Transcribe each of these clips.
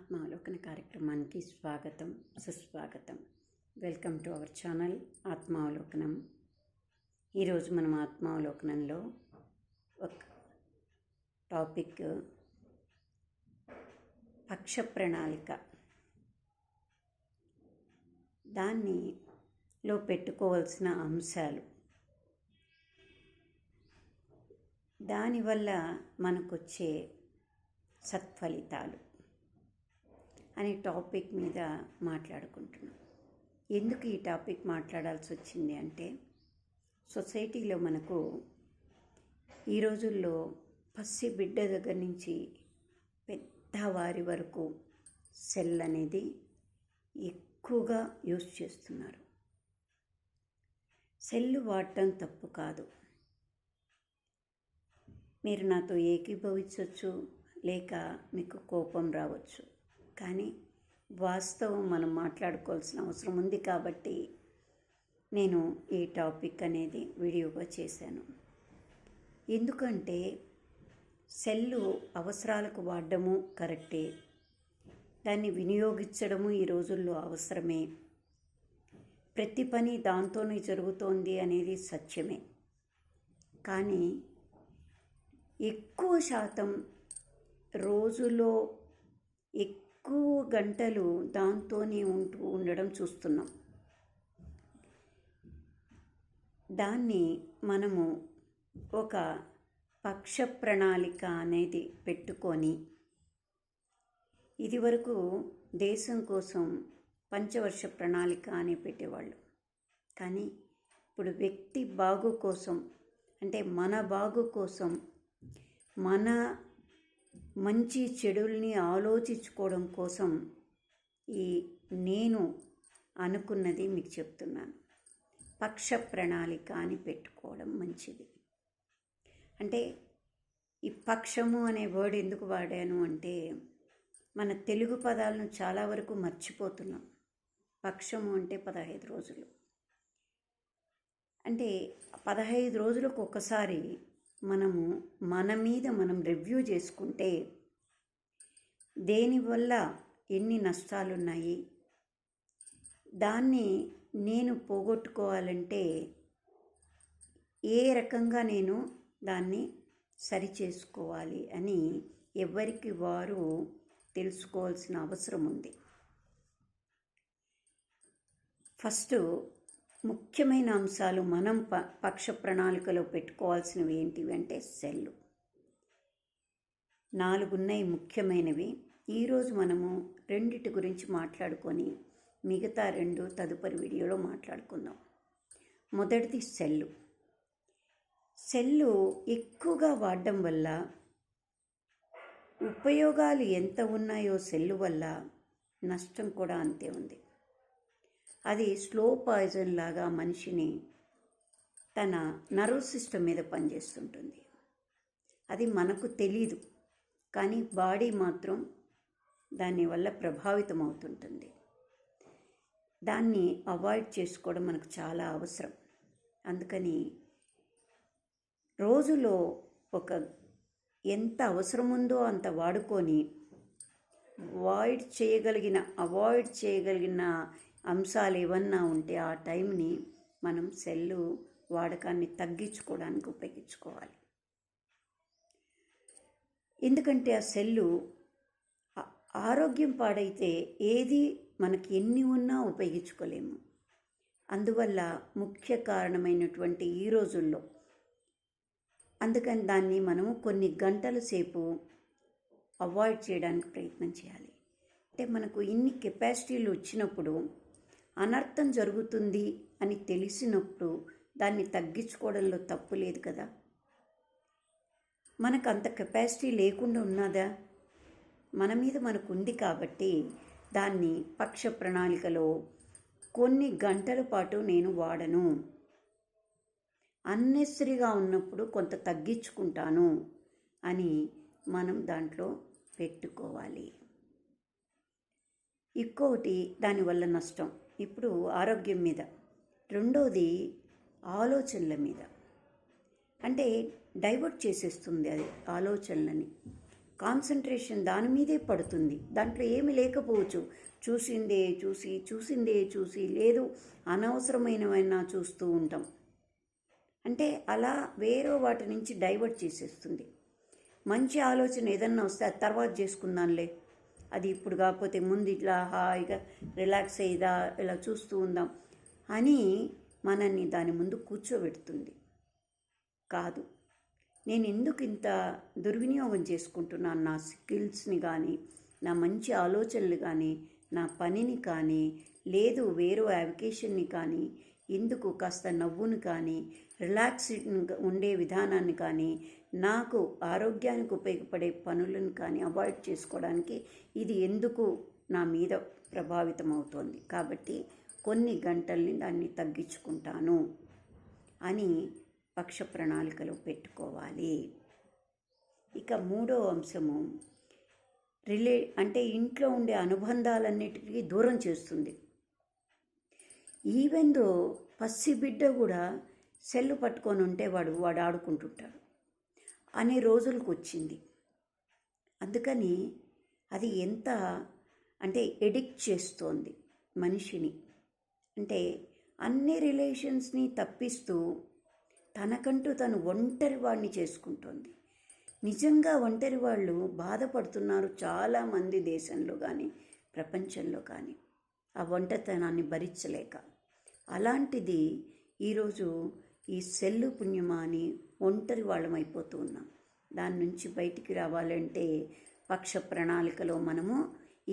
ఆత్మావలోకన కార్యక్రమానికి స్వాగతం, సుస్వాగతం. Welcome to our channel Atmavalokanam. ఈరోజు మనం ఆత్మావలోకనంలో ఒక టాపిక్ పక్ష ప్రణాళిక. దానిలో పెట్టుకోవాల్సిన అంశాలు, దానివల్ల మనకొచ్చే సత్ఫలితాలు అనే టాపిక్ మీద మాట్లాడుకుంటున్నాం. ఎందుకు ఈ టాపిక్ మాట్లాడాల్సి వచ్చింది అంటే, సొసైటీలో మనకు ఈ రోజుల్లో పసి బిడ్డ దగ్గర నుంచి పెద్దవారి వరకు సెల్ అనేది ఎక్కువగా యూజ్ చేస్తున్నారు. సెల్ వాడటం తప్పు కాదు, మీరు నాతో ఏకీభవించవచ్చు, లేక మీకు కోపం రావచ్చు. కానీ వాస్తవం మనం మాట్లాడుకోవాల్సిన అవసరం ఉంది కాబట్టి నేను ఈ టాపిక్ అనేది వీడియోగా చేశాను. ఎందుకంటే సెల్లు అవసరాలకు వాడడము కరెక్టే, దాన్ని వినియోగించడము ఈ రోజుల్లో అవసరమే. ప్రతి పని దాంతోనే జరుగుతోంది అనేది సత్యమే. కానీ ఎక్కువ శాతం రోజులో ఎక్కువ గంటలు దాంతోనే ఉండడం చూస్తున్నాం. దాన్ని మనము ఒక పక్ష ప్రణాళిక అనేది పెట్టుకొని, ఇదివరకు దేశం కోసం పంచవర్ష ప్రణాళిక అని పెట్టేవాళ్ళు. కానీ ఇప్పుడు వ్యక్తి బాగు కోసం, అంటే మన బాగు కోసం, మన మంచి చెడుల్ని ఆలోచించుకోవడం కోసం ఈ నేను అనుకున్నది మీకు చెప్తున్నాను. పక్ష ప్రణాళిక అని పెట్టుకోవడం మంచిది. అంటే ఈ పక్షము అనే వర్డ్ ఎందుకు వాడాను అంటే, మన తెలుగు పదాలను చాలా వరకు మర్చిపోతున్నాం. పక్షము అంటే 15 రోజులు. అంటే 15 రోజులకు ఒకసారి మనము మన మీద మనం రివ్యూ చేసుకుంటే, దేనివల్ల ఎన్ని నష్టాలున్నాయి, దాన్ని నేను పోగొట్టుకోవాలంటే ఏ రకంగా నేను దాన్ని సరిచేసుకోవాలి అని ఎవరికి వారు తెలుసుకోవాల్సిన అవసరం ఉంది. ఫస్ట్ ముఖ్యమైన అంశాలు మనం పక్ష ప్రణాళికలో పెట్టుకోవాల్సినవి ఏంటివి అంటే, సెల్లు 4 ఉన్నాయి ముఖ్యమైనవి. ఈరోజు మనము 2 గురించి మాట్లాడుకొని మిగతా 2 తదుపరి వీడియోలో మాట్లాడుకుందాం. మొదటిది సెల్లు. సెల్లు ఎక్కువగా వాడడం వల్ల ఉపయోగాలు ఎంత ఉన్నాయో సెల్లు వల్ల నష్టం కూడా అంతే ఉంది. అది స్లో పాయిజన్ లాగా మనిషిని తన నర్వస్ సిస్టమ్ మీద పనిచేస్తుంటుంది. అది మనకు తెలీదు, కానీ బాడీ మాత్రం దానివల్ల ప్రభావితం అవుతుంటుంది. దాన్ని అవాయిడ్ చేసుకోవడం మనకు చాలా అవసరం. అందుకని రోజులో ఎంత అవసరం ఉందో అంత వాడుకొని అవాయిడ్ చేయగలిగిన అంశాలు ఏమన్నా ఉంటే ఆ టైంని మనం సెల్లు వాడకాన్ని తగ్గించుకోవడానికి ఉపయోగించుకోవాలి. ఎందుకంటే ఆ సెల్లు ఆరోగ్యం పాడైతే ఏది మనకి ఎన్ని ఉన్నా ఉపయోగించుకోలేము. అందువల్ల ముఖ్య కారణమైనటువంటి ఈ రోజుల్లో అందుకని దాన్ని మనము కొన్ని గంటల సేపు అవాయిడ్ చేయడానికి ప్రయత్నం చేయాలి. అంటే మనకు ఇన్ని కెపాసిటీలు వచ్చినప్పుడు, అనర్థం జరుగుతుంది అని తెలిసినప్పుడు దాన్ని తగ్గించుకోవడంలో తప్పు లేదు కదా. మనకు అంత కెపాసిటీ లేకుండా ఉన్నదా? మన మీద మనకు ఉంది కాబట్టి దాన్ని పక్ష ప్రణాళికలో కొన్ని గంటల పాటు నేను వాడను, అన్నెసరీగా ఉన్నప్పుడు కొంత తగ్గించుకుంటాను అని మనం దాంట్లో పెట్టుకోవాలి. ఇంకొకటి దానివల్ల నష్టం ఇప్పుడు ఆరోగ్యం మీద, రెండోది ఆలోచనల మీద. అంటే డైవర్ట్ చేసేస్తుంది అది ఆలోచనలని. కాన్సన్ట్రేషన్ దాని మీదే పడుతుంది. దాంట్లో ఏమి లేకపోవచ్చు. చూసిందే చూసి లేదు అనవసరమైనవైనా చూస్తూ ఉంటాం. అంటే అలా వేరే వాటి నుంచి డైవర్ట్ చేసేస్తుంది. మంచి ఆలోచన ఏదన్నా వస్తే అది తర్వాత చేసుకుందాంలే, అది ఇప్పుడు కాకపోతే ముందు ఇట్లా హాయిగా రిలాక్స్ అయ్యిదా ఇలా చూస్తూ ఉందాం అని మనల్ని దాని ముందు కూర్చోబెడుతుంది. కాదు, నేను ఎందుకు ఇంత దుర్వినియోగం చేసుకుంటున్నాను నా స్కిల్స్ని కానీ, నా మంచి ఆలోచనలు కానీ, నా పనిని కానీ, లేదు వేరే అకేషన్ని కానీ, ఎందుకు కాస్త నవ్వును కానీ, రిలాక్స్డ్ ఉండే విధానాన్ని కానీ, నాకు ఆరోగ్యానికి ఉపయోగపడే పనులను కానీ అవాయిడ్ చేసుకోవడానికి ఇది ఎందుకు నా మీద ప్రభావితం అవుతోంది. కాబట్టి కొన్ని గంటల్ని దాన్ని తగ్గించుకుంటాను అని పక్ష ప్రణాళికలో పెట్టుకోవాలి. ఇక మూడో అంశము అంటే ఇంట్లో ఉండే అనుబంధాలన్నిటికీ దూరం చేస్తుంది. ఈవెన్ దో పసిబిడ్డ కూడా సెల్లు పట్టుకొని ఉంటే వాడు ఆడుకుంటుంటాడు అనే రోజులకు వచ్చింది. అందుకని అది ఎంత అంటే ఎడిక్ట్ చేస్తోంది మనిషిని. అంటే అన్ని రిలేషన్స్ని తప్పిస్తూ తనకంటూ తను ఒంటరి వాడిని చేసుకుంటోంది. నిజంగా ఒంటరి వాళ్ళు బాధపడుతున్నారు చాలామంది దేశంలో కానీ ప్రపంచంలో కానీ, ఆ ఒంటరితనాన్ని భరించలేక. అలాంటిది ఈరోజు ఈ సెల్లు పుణ్యమా అని ఒంటరి వాళ్ళం అయిపోతూ ఉన్నాం. దాని నుంచి బయటికి రావాలంటే పక్ష ప్రణాళికలో మనము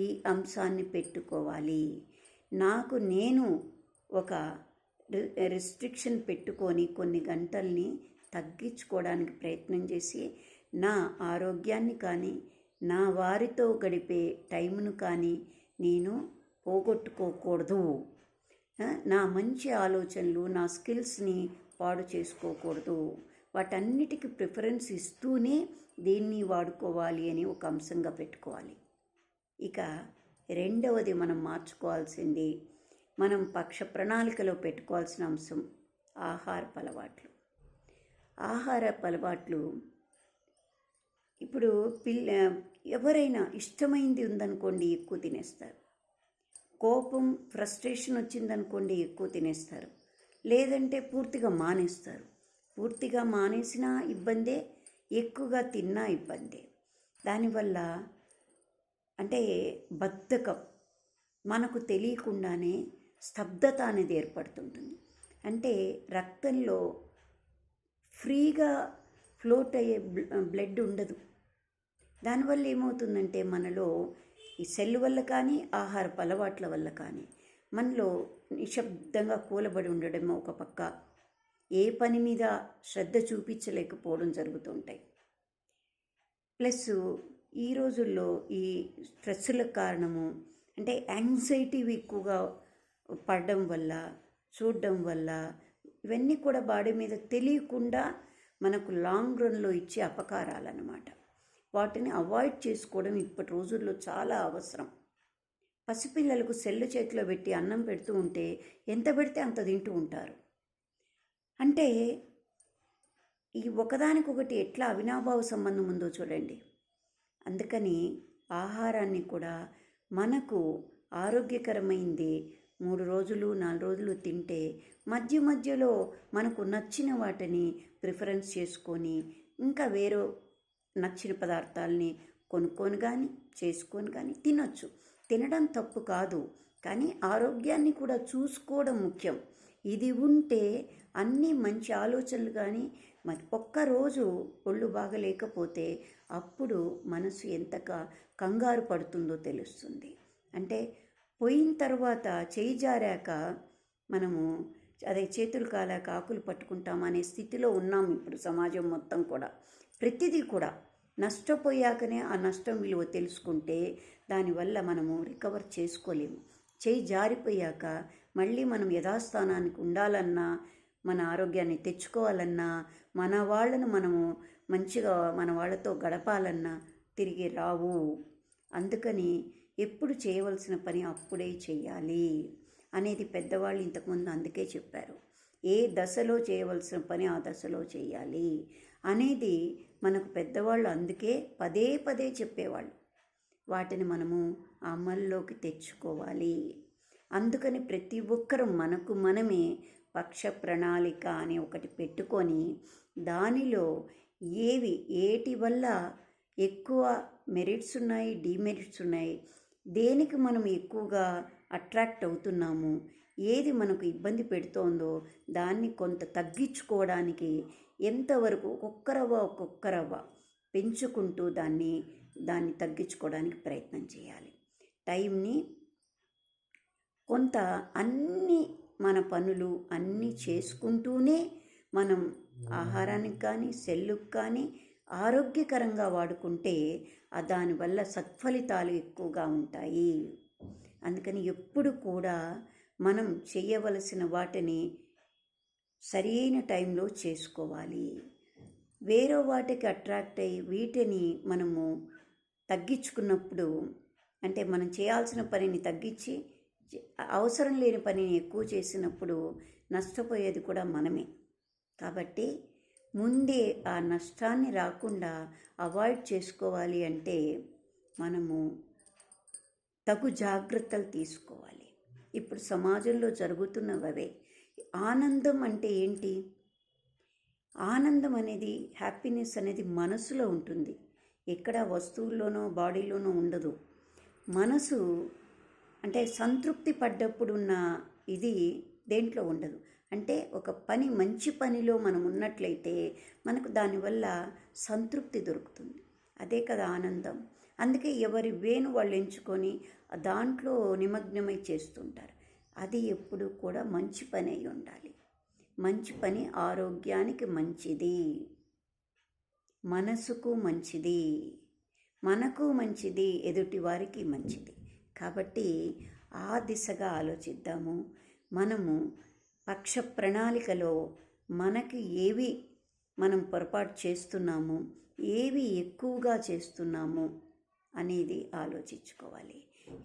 ఈ అంశాన్ని పెట్టుకోవాలి. నాకు నేను ఒక రెస్ట్రిక్షన్ పెట్టుకొని కొన్ని గంటల్ని తగ్గించుకోవడానికి ప్రయత్నం చేసి నా ఆరోగ్యాన్ని కానీ, నా వారితో గడిపే టైంను కానీ నేను పోగొట్టుకోకూడదు. నా మంచి ఆలోచనలు, నా స్కిల్స్ని పాడు చేసుకోకూడదు. వాటన్నిటికీ ప్రిఫరెన్స్ ఇస్తూనే దీన్ని వాడుకోవాలి అని ఒక అంశంగా పెట్టుకోవాలి. ఇక రెండవది మనం మార్చుకోవాల్సింది, మనం పక్ష ప్రణాళికలో పెట్టుకోవాల్సిన అంశం ఆహారపు అలవాట్లు. ఆహారపు అలవాట్లు ఇప్పుడు ఎవరైనా ఇష్టమైంది ఉందనుకోండి ఎక్కువ తినేస్తారు. కోపం, ఫ్రస్ట్రేషన్ వచ్చిందనుకోండి ఎక్కువ తినేస్తారు. లేదంటే పూర్తిగా మానేస్తారు. పూర్తిగా మానేసినా ఇబ్బందే, ఎక్కువగా తిన్నా ఇబ్బందే. దానివల్ల అంటే బద్ధకం, మనకు తెలియకుండానే స్తబ్దత అనేది ఏర్పడుతుంటుంది. అంటే రక్తంలో ఫ్రీగా ఫ్లోట్ అయ్యే బ్లడ్ ఉండదు. దానివల్ల ఏమవుతుందంటే మనలో ఈ సెల్ వల్ల కానీ, ఆహారపు అలవాట్ల వల్ల కానీ మనలో నిశ్శబ్దంగా కూలబడి ఉండడం ఒక పక్క, ఏ పని మీద శ్రద్ధ చూపించలేకపోవడం జరుగుతుంటాయి. ప్లస్ ఈ రోజుల్లో ఈ స్ట్రెస్సులకు కారణము అంటే యాంగ్జైటీ ఎక్కువగా పడడం వల్ల, చూడడం వల్ల, ఇవన్నీ కూడా బాడీ మీద తెలియకుండా మనకు లాంగ్ రన్లో ఇచ్చే అపకారాలన్నమాట. వాటిని అవాయిడ్ చేసుకోవడం ఇప్పటి రోజుల్లో చాలా అవసరం. పసిపిల్లలకు సెల్లు చేతిలో పెట్టి అన్నం పెడుతూ ఉంటే ఎంత పెడితే అంత తింటూ ఉంటారు. అంటే ఈ ఒకదానికొకటి ఎట్లా అవినాభావ సంబంధం ఉందో చూడండి. అందుకని ఆహారాన్ని కూడా మనకు ఆరోగ్యకరమైంది 3 రోజులు 4 రోజులు తింటే మధ్య మధ్యలో మనకు నచ్చిన వాటిని ప్రిఫరెన్స్ చేసుకొని ఇంకా వేరే నచ్చిన పదార్థాలని కొనుక్కొని కానీ చేసుకొని కానీ తినొచ్చు. తినడం తప్పు కాదు, కానీ ఆరోగ్యాన్ని కూడా చూసుకోవడం ముఖ్యం. ఇది ఉంటే అన్నీ మంచి ఆలోచనలు కానీ, మరి ఒక్కరోజు ఒళ్ళు బాగలేకపోతే అప్పుడు మనసు ఎంత కంగారు పడుతుందో తెలుస్తుంది. అంటే పోయిన తర్వాత చేయి జారాక మనము అదే చేతులు కాలాక ఆకులు పట్టుకుంటాం అనే స్థితిలో ఉన్నాం ఇప్పుడు సమాజం మొత్తం కూడా. ప్రతిదీ కూడా నష్టపోయాకనే ఆ నష్టం విలువ తెలుసుకుంటే దానివల్ల మనము రికవర్ చేసుకోలేము. చేయి జారిపోయాక మళ్ళీ మనం యథాస్థానానికి ఉండాలన్నా, మన ఆరోగ్యాన్ని తెచ్చుకోవాలన్నా, మన వాళ్ళను మనము మంచిగా మన వాళ్ళతో గడపాలన్నా తిరిగి రావు. అందుకని ఎప్పుడు చేయవలసిన పని అప్పుడే చెయ్యాలి అనేది పెద్దవాళ్ళు ఇంతకుముందు అందుకే చెప్పారు. ఏ దశలో చేయవలసిన పని ఆ దశలో చేయాలి అనేది మనకు పెద్దవాళ్ళు అందుకే పదే పదే చెప్పేవాళ్ళు. వాటిని మనము అమల్లోకి తెచ్చుకోవాలి. అందుకని ప్రతి ఒక్కరూ మనకు మనమే పక్ష ప్రణాళిక అని ఒకటి పెట్టుకొని దానిలో ఏటి వల్ల ఎక్కువ మెరిట్స్ ఉన్నాయి, డిమెరిట్స్ ఉన్నాయి, దేనికి మనం ఎక్కువగా అట్రాక్ట్ అవుతున్నాము, ఏది మనకు ఇబ్బంది పెడుతోందో దాన్ని కొంత తగ్గించుకోవడానికి ఎంతవరకు ఒక్కొక్క రవ్వ పెంచుకుంటూ దాన్ని తగ్గించుకోవడానికి ప్రయత్నం చేయాలి. టైంని కొంత అన్ని మన పనులు అన్నీ చేసుకుంటూనే మనం ఆహారానికి కానీ సెల్లుకు కానీ ఆరోగ్యకరంగా వాడుకుంటే దానివల్ల సత్ఫలితాలు ఎక్కువగా ఉంటాయి. అందుకని ఎప్పుడు కూడా మనం చేయవలసిన వాటిని సరైన టైంలో చేసుకోవాలి. వేరే వాటికి అట్రాక్ట్ అయ్యి వీటిని మనము తగ్గించుకున్నప్పుడు, అంటే మనం చేయాల్సిన పనిని తగ్గించి అవసరం లేని పనిని ఎక్కువ చేసినప్పుడు నష్టపోయేది కూడా మనమే. కాబట్టి ముందే ఆ నష్టాన్ని రాకుండా అవాయిడ్ చేసుకోవాలి అంటే మనము తగు జాగ్రత్తలు తీసుకోవాలి. ఇప్పుడు సమాజంలో జరుగుతున్నవే. ఆనందం అంటే ఏంటి? ఆనందం అనేది, హ్యాపీనెస్ అనేది మనసులో ఉంటుంది, ఎక్కడ వస్తువుల్లోనో బాడీలోనో ఉండదు. మనసు అంటే సంతృప్తి పడ్డప్పుడున్న ఇది దేంట్లో ఉండదు. అంటే ఒక పని, మంచి పనిలో మనం ఉన్నట్లయితే మనకు దానివల్ల సంతృప్తి దొరుకుతుంది. అదే కదా ఆనందం. అందుకే ఎవరి వేను వాళ్ళు ఎంచుకొని దాంట్లో నిమగ్నమై చేస్తుంటారు. అది ఎప్పుడు కూడా మంచి పని అయి ఉండాలి. మంచి పని ఆరోగ్యానికి మంచిది, మనసుకు మంచిది, మనకు మంచిది, ఎదుటి వారికి మంచిది. కాబట్టి ఆ దిశగా ఆలోచిద్దాము. మనము పక్ష ప్రణాళికలో మనకి ఏవి మనం పొరపాటు చేస్తున్నాము, ఏవి ఎక్కువగా చేస్తున్నాము అనేది ఆలోచించుకోవాలి.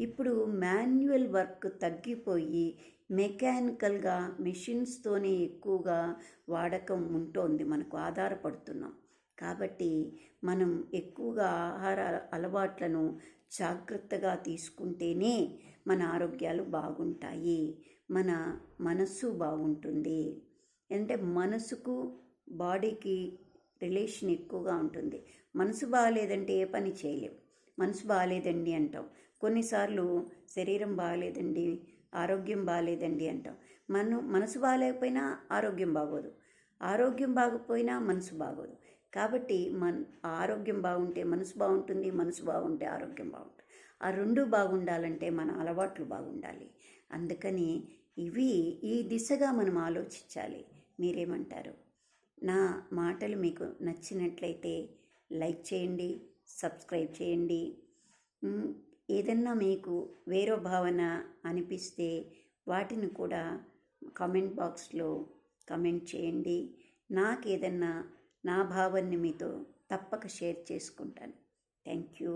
ఇప్పుడు మాన్యువల్ వర్క్ తగ్గిపోయి మెకానికల్గా మెషిన్స్తోనే ఎక్కువగా వాడకం ఉంటుంది, మనకు ఆధారపడుతున్నాం. కాబట్టి మనం ఎక్కువగా ఆహార అలవాట్లను జాగ్రత్తగా తీసుకుంటేనే మన ఆరోగ్యాలు బాగుంటాయి, మన మనస్సు బాగుంటుంది. అంటే మనసుకు బాడీకి రిలేషన్ ఎక్కువగా ఉంటుంది. మనసు బాగాలేదంటే ఏ పని చేయలేం. మనసు బాగాలేదండి అంటాం, కొన్నిసార్లు శరీరం బాగాలేదండి, ఆరోగ్యం బాగాలేదండి అంటాం. మనసు బాగాలేకపోయినా ఆరోగ్యం బాగోదు, ఆరోగ్యం బాగపోయినా మనసు బాగోదు. కాబట్టి ఆరోగ్యం బాగుంటే మనసు బాగుంటుంది, మనసు బాగుంటే ఆరోగ్యం బాగుంటుంది. ఆ రెండు బాగుండాలంటే మన అలవాట్లు బాగుండాలి. అందుకని ఈ దిశగా మనం ఆలోచించాలి. మీరేమంటారు? నా మాటలు మీకు నచ్చినట్లయితే లైక్ చేయండి, సబ్స్క్రైబ్ చేయండి. ఏదన్నా మీకు వేరే భావన అనిపిస్తే వాటిని కూడా కామెంట్ బాక్స్లో కామెంట్ చేయండి. నాకేదన్నా నా భావాన్ని మీతో తప్పక షేర్ చేసుకుంటాను. Thank you.